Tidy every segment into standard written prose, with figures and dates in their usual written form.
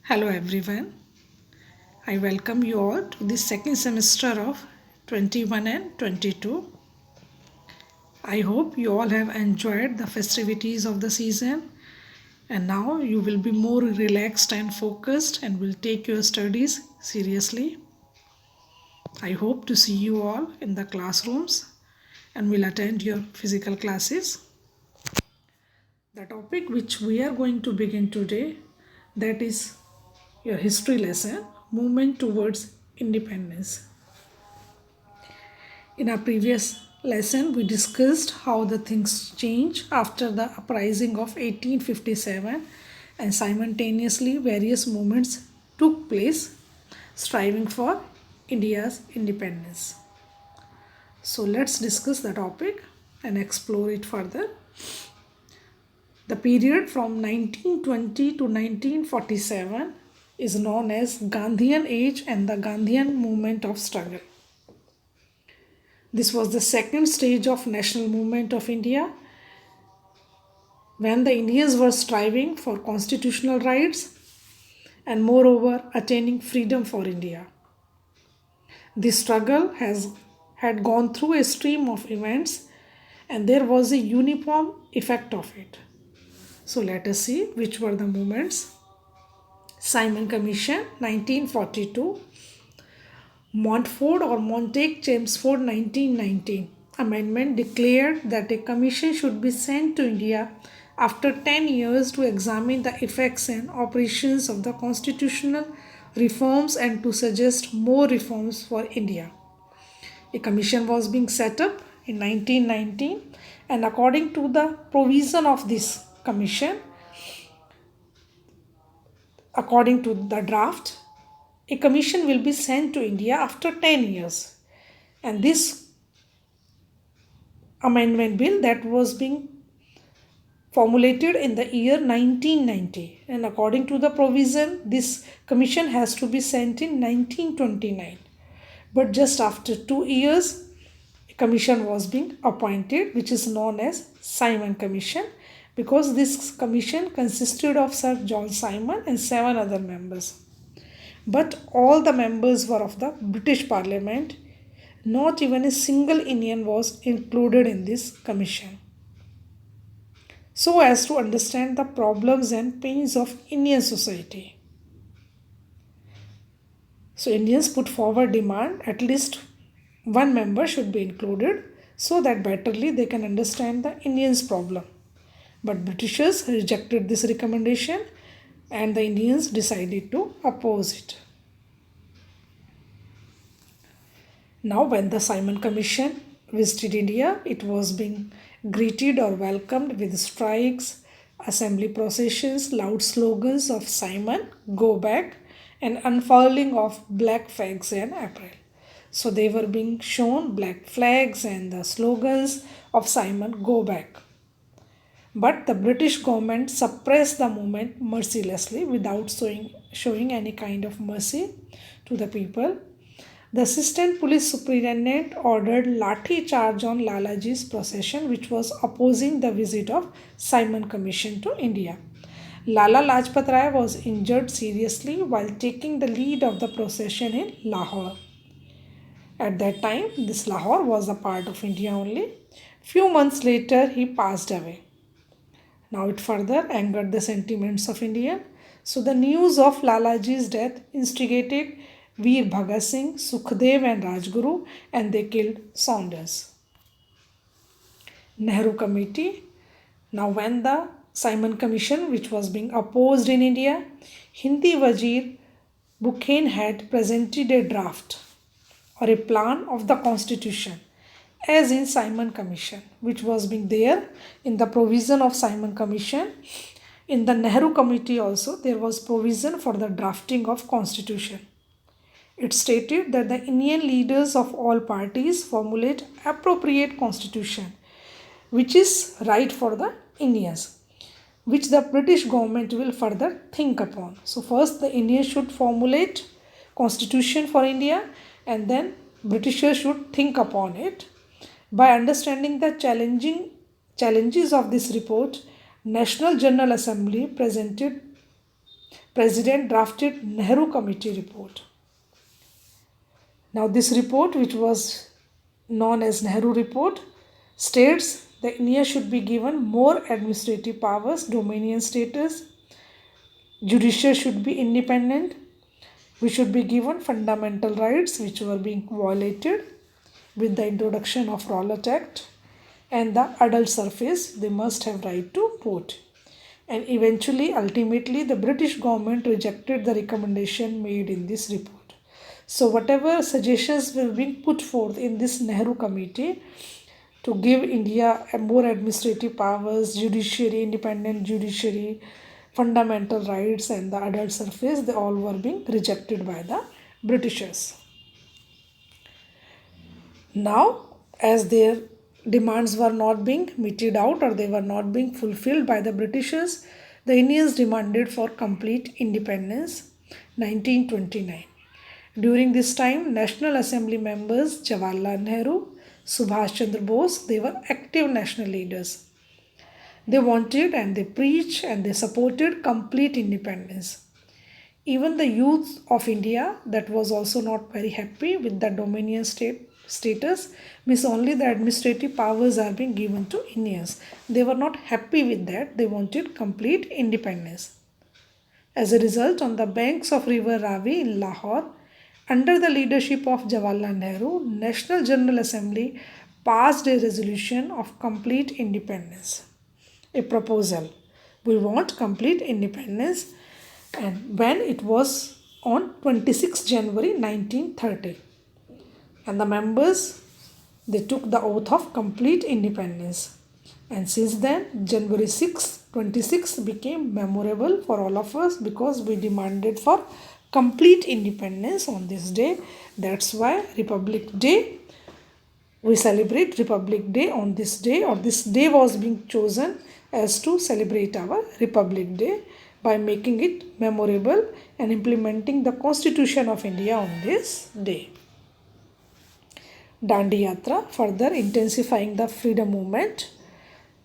Hello everyone. I welcome you all to the second semester of 21 and 22. I hope you all have enjoyed the festivities of the season and now you will be more relaxed and focused and will take your studies seriously. I hope to see you all in the classrooms and will attend your physical classes. The topic which we are going to begin today, that is your history lesson, movement towards independence. In our previous lesson, we discussed how the things changed after the uprising of 1857 and simultaneously various movements took place striving for India's independence. So let's discuss the topic and explore it further. The period from 1920 to 1947 is known as Gandhian age and the Gandhian movement of struggle. This was the second stage of national movement of India when the Indians were striving for constitutional rights and moreover attaining freedom for India. This struggle had gone through a stream of events and there was a uniform effect of it. So let us see which were the movements. Simon Commission 1942, Montfort or Montague-Chelmsford 1919 amendment declared that a commission should be sent to India after 10 years to examine the effects and operations of the constitutional reforms and to suggest more reforms for India. A commission was being set up in 1919 and according to the provision of this commission, according to the draft, a commission will be sent to India after 10 years. And this amendment bill that was being formulated in the year 1990. And according to the provision, this commission has to be sent in 1929. But just after 2 years, a commission was being appointed, which is known as Simon Commission, because this commission consisted of Sir John Simon and 7 other members. But all the members were of the British Parliament. Not even a single Indian was included in this commission. So as to understand the problems and pains of Indian society. So Indians put forward demand at least one member should be included so that betterly they can understand the Indians' problem. But Britishers rejected this recommendation and the Indians decided to oppose it. Now when the Simon Commission visited India, it was being greeted or welcomed with strikes, assembly processions, loud slogans of Simon, go back, and unfurling of black flags and apparel. So they were being shown black flags and the slogans of Simon, go back. But the British government suppressed the movement mercilessly without showing any kind of mercy to the people. The assistant police superintendent ordered lathi charge on Lalaji's procession, which was opposing the visit of Simon Commission to India. Lala Lajpat Rai was injured seriously while taking the lead of the procession in Lahore. At that time, this Lahore was a part of India only. Few months later, he passed away. Now it further angered the sentiments of India. So the news of Lalaji's death instigated Veer Bhagat Singh, Sukhdev and Rajguru and they killed Saunders. Nehru Committee. Now when the Simon Commission, which was being opposed in India, Hindi Wazir Bukhain had presented a draft or a plan of the constitution as in Simon Commission, which was being there in the provision of Simon Commission. In the Nehru Committee also there was provision for the drafting of constitution. It stated that the Indian leaders of all parties formulate appropriate constitution, which is right for the Indians, which the British government will further think upon. So first the Indians should formulate constitution for India and then Britishers should think upon it. By understanding the challenges of this report, National General Assembly presented President drafted Nehru Committee report. Now, this report, which was known as Nehru Report, states that India should be given more administrative powers, dominion status, judiciary should be independent, we should be given fundamental rights which were being violated with the introduction of Rowlatt Act, and the adult surface, they must have right to vote. And eventually, ultimately, the British government rejected the recommendation made in this report. So whatever suggestions were being put forth in this Nehru Committee to give India more administrative powers, judiciary, independent judiciary, fundamental rights, and the adult surface, they all were being rejected by the Britishers. Now, as their demands were not being meted out or they were not being fulfilled by the Britishers, the Indians demanded for complete independence 1929. During this time, National Assembly members Jawaharlal Nehru, Subhash Chandra Bose, they were active national leaders. They wanted and they preached and they supported complete independence. Even the youth of India that was also not very happy with the dominion status, means only the administrative powers are being given to Indians. They were not happy with that. They wanted complete independence. As a result, on the banks of River Ravi in Lahore, under the leadership of Jawaharlal Nehru, National General Assembly passed a resolution of complete independence. A proposal. We want complete independence, and when it was on 26 January 1930. And the members, they took the oath of complete independence. And since then, January 6, 26 became memorable for all of us because we demanded for complete independence on this day. That's why Republic Day, we celebrate Republic Day on this day, or this day was being chosen as to celebrate our Republic Day by making it memorable and implementing the Constitution of India on this day. Dandi Yatra, further intensifying the freedom movement,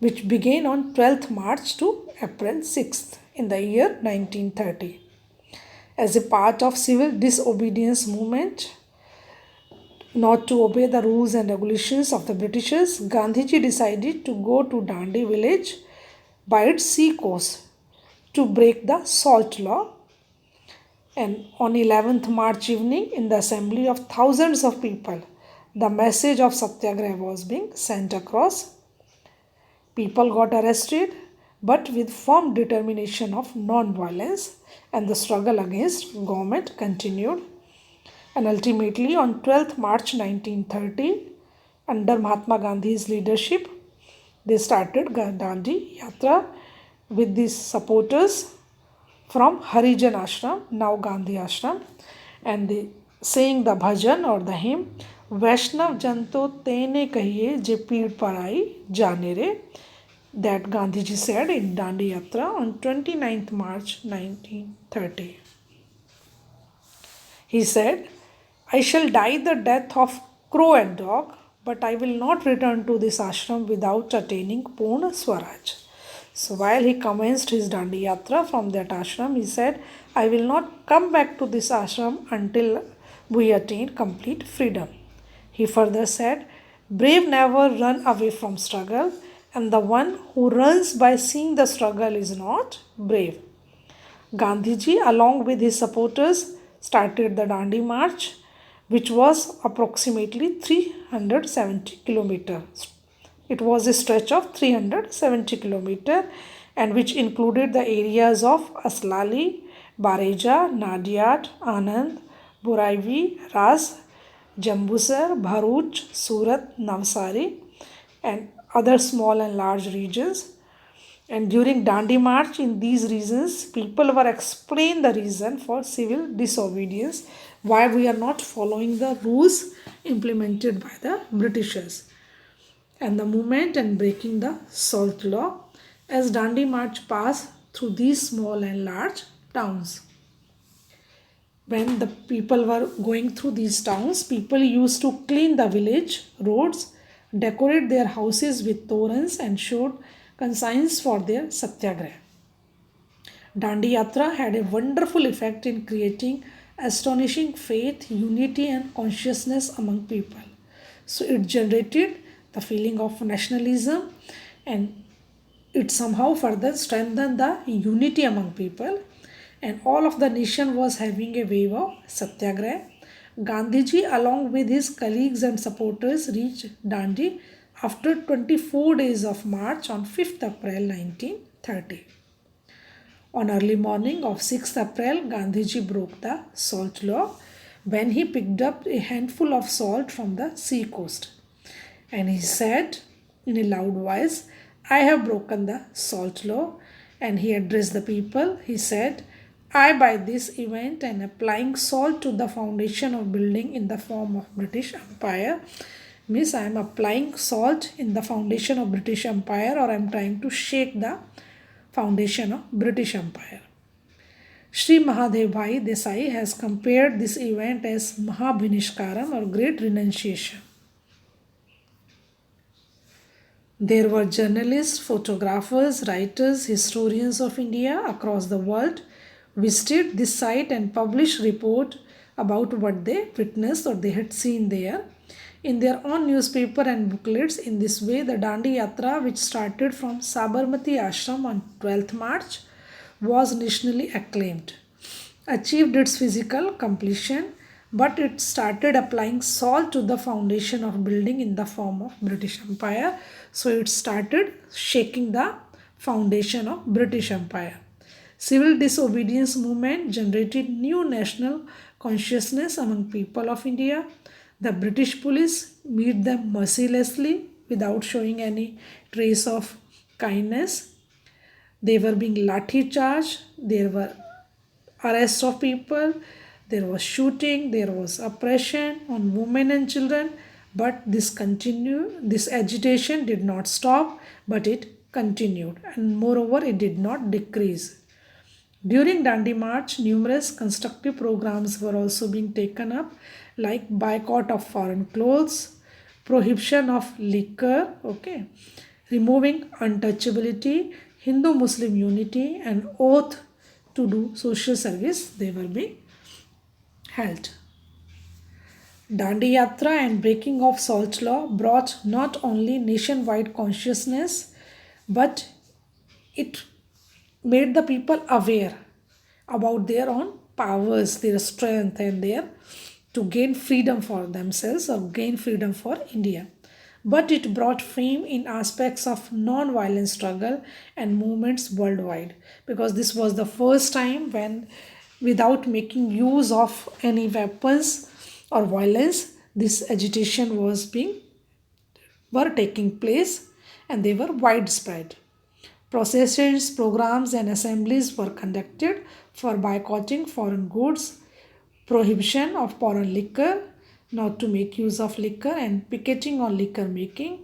which began on 12th March to April 6th in the year 1930. As a part of civil disobedience movement, not to obey the rules and regulations of the Britishers, Gandhiji decided to go to Dandi village by its sea coast to break the salt law. And on 11th March evening, in the assembly of thousands of people, the message of Satyagraha was being sent across. People got arrested, but with firm determination of non-violence, and the struggle against government continued. And ultimately, on 12th March 1930, under Mahatma Gandhi's leadership, they started Dandi Yatra with these supporters from Harijan Ashram, now Gandhi Ashram, and they saying the bhajan or the hymn, Vaishnav Janto Tene Kahiye Je Peed Parai Jane Re, that Gandhiji said in Dandi Yatra on 29th March 1930. He said, I shall die the death of crow and dog, but I will not return to this ashram without attaining Purna Swaraj. So while he commenced his Dandi Yatra from that ashram, he said, I will not come back to this ashram until we attain complete freedom. He further said, brave never run away from struggle, and the one who runs by seeing the struggle is not brave. Gandhiji, along with his supporters, started the Dandi March, which was approximately 370 kilometers. It was a stretch of 370 kilometers, and which included the areas of Aslali, Bareja, Nadiad, Anand, Boraivi, Ras, Jambusar, Bharuch, Surat, Navsari, and other small and large regions. And during Dandi March in these regions, people were explained the reason for civil disobedience, why we are not following the rules implemented by the Britishers, and the movement and breaking the salt law as Dandi March passed through these small and large towns. When the people were going through these towns, people used to clean the village roads, decorate their houses with torans, and showed conscience for their satyagraha. Dandi Yatra had a wonderful effect in creating astonishing faith, unity, and consciousness among people. So it generated the feeling of nationalism, and it somehow further strengthened the unity among people, and all of the nation was having a wave of satyagraha. Gandhiji, along with his colleagues and supporters, reached Dandi after 24 days of march on 5th April 1930. On early morning of 6th April, Gandhiji broke the salt law when he picked up a handful of salt from the sea coast. And he said in a loud voice, I have broken the salt law. And he addressed the people. He said, I by this event and applying salt to the foundation of building in the form of British Empire, means I am applying salt in the foundation of British Empire, or I am trying to shake the foundation of British Empire. Sri Mahadev Bhai Desai has compared this event as Mahabhinishkaram, or great renunciation. There were journalists, photographers, writers, historians of India across the world visited this site and published report about what they witnessed or they had seen there in their own newspaper and booklets. In this way, the Dandi Yatra, which started from Sabarmati Ashram on 12th March, was nationally acclaimed, achieved its physical completion, but it started applying salt to the foundation of building in the form of British Empire. So it started shaking the foundation of British Empire. Civil disobedience movement generated new national consciousness among people of India. The British police beat them mercilessly without showing any trace of kindness. They were being lathi charged. There were arrests of people, there was shooting, there was oppression on women and children, but this agitation did not stop, but it continued, and moreover it did not decrease. During Dandi March, numerous constructive programs were also being taken up, like boycott of foreign clothes, prohibition of liquor, okay, removing untouchability, Hindu Muslim unity, and oath to do social service. They were being held. Dandi Yatra and breaking of salt law brought not only nationwide consciousness, but it made the people aware about their own powers, their strength, and their to gain freedom for themselves or gain freedom for India. But it brought fame in aspects of non-violent struggle and movements worldwide, because this was the first time when, without making use of any weapons or violence, this agitation was being were taking place, and they were widespread. Processions, programs, and assemblies were conducted for boycotting foreign goods, prohibition of foreign liquor, not to make use of liquor, and picketing on liquor making,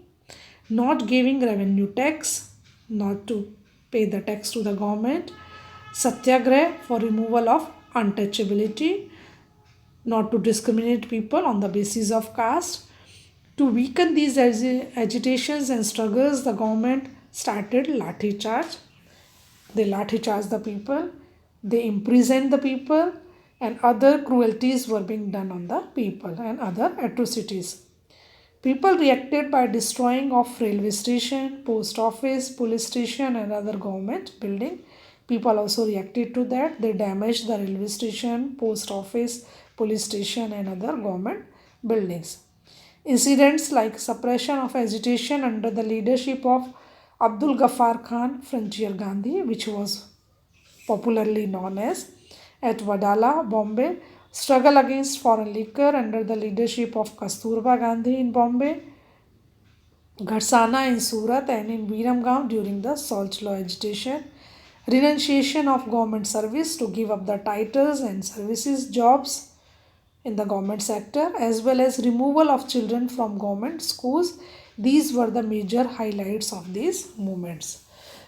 not giving revenue tax, not to pay the tax to the government, satyagraha for removal of untouchability, not to discriminate people on the basis of caste. To weaken these agitations and struggles, the government started lathi charge. They lathi charged the people, they imprisoned the people, and other cruelties were being done on the people and other atrocities. People reacted by destroying of railway station, post office, police station, and other government building. People also reacted to that. They damaged the railway station, post office, police station, and other government buildings. Incidents like suppression of agitation under the leadership of Abdul Ghaffar Khan Frontier Gandhi, which was popularly known as at Wadala, Bombay, struggle against foreign liquor under the leadership of Kasturba Gandhi in Bombay, Gharsana in Surat and in Viramgaon during the Salt Law agitation, renunciation of government service to give up the titles and services jobs in the government sector, as well as removal of children from government schools. These were the major highlights of these movements.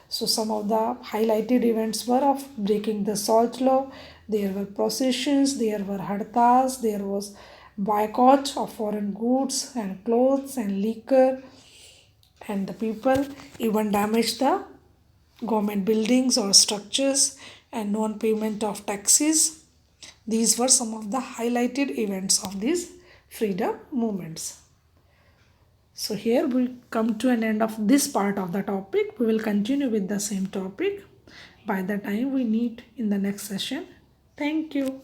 So some of the highlighted events were of breaking the salt law. There were processions, there were hartals, there was boycott of foreign goods and clothes and liquor, and the people even damaged the government buildings or structures and non-payment of taxes. These were some of the highlighted events of these freedom movements. So here we come to an end of this part of the topic. We will continue with the same topic by the time we meet in the next session. Thank you.